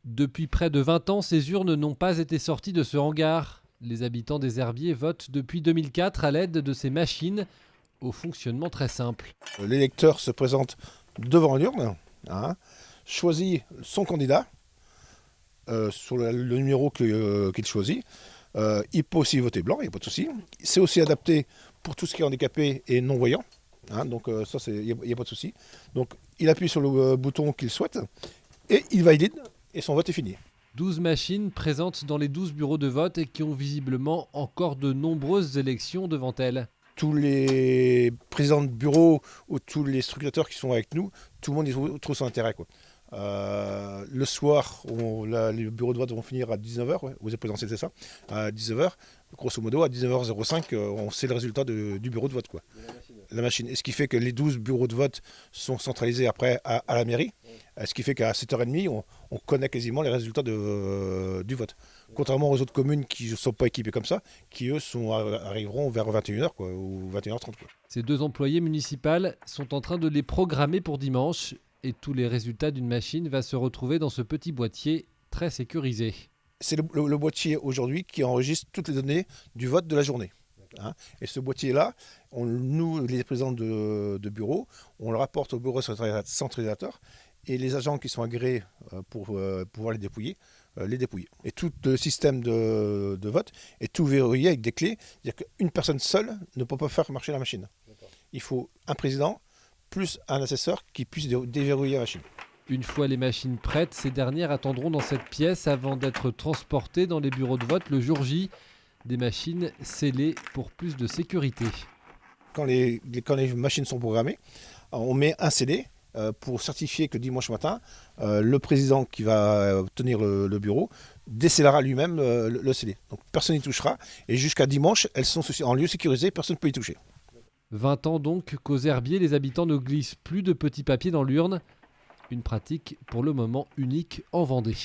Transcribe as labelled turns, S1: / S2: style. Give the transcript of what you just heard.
S1: Depuis près de 20 ans, ces urnes n'ont pas été sorties de ce hangar. Les habitants des Herbiers votent depuis 2004 à l'aide de ces machines au fonctionnement très simple.
S2: L'électeur se présente devant l'urne, hein, choisit son candidat sur le numéro qu'il choisit. Il peut aussi voter blanc, il n'y a pas de souci. C'est aussi adapté pour tout ce qui est handicapé et non-voyant. Donc ça, il n'y a pas de souci. Donc il appuie sur le bouton qu'il souhaite et il valide et son vote est fini.
S1: 12 machines présentes dans les 12 bureaux de vote et qui ont visiblement encore de nombreuses élections devant elles.
S2: Tous les présidents de bureau ou tous les scrutateurs qui sont avec nous, tout le monde y trouve son intérêt, quoi. Le soir, les bureaux de vote vont finir à 19h, ouais, vous êtes président, c'était ça, à 19h. Grosso modo, à 19h05, on sait le résultat du bureau de vote, quoi. La machine. Et ce qui fait que les 12 bureaux de vote sont centralisés après à la mairie. Ce qui fait qu'à 7h30, on connaît quasiment les résultats du vote. Contrairement aux autres communes qui ne sont pas équipées comme ça, qui eux arriveront vers 21h ou 21h30.
S1: Ces deux employés municipaux sont en train de les programmer pour dimanche et tous les résultats d'une machine va se retrouver dans ce petit boîtier très sécurisé.
S2: C'est le boîtier aujourd'hui qui enregistre toutes les données du vote de la journée. Et ce boîtier-là, nous, les présidents de bureau, on le rapporte au bureau centralisateur et les agents qui sont agréés pour pouvoir les dépouiller. Et tout le système de vote est tout verrouillé avec des clés. C'est-à-dire qu'une personne seule ne peut pas faire marcher la machine. Il faut un président plus un assesseur qui puisse déverrouiller la machine.
S1: Une fois les machines prêtes, ces dernières attendront dans cette pièce avant d'être transportées dans les bureaux de vote le jour J. Des machines scellées pour plus de sécurité.
S2: Quand les machines sont programmées, on met un scellé pour certifier que dimanche matin, le président qui va tenir le bureau décellera lui-même le scellé. Donc personne n'y touchera et jusqu'à dimanche, elles sont en lieu sécurisé, personne ne peut y toucher.
S1: 20 ans donc qu'aux Herbiers, les habitants ne glissent plus de petits papiers dans l'urne. Une pratique pour le moment unique en Vendée.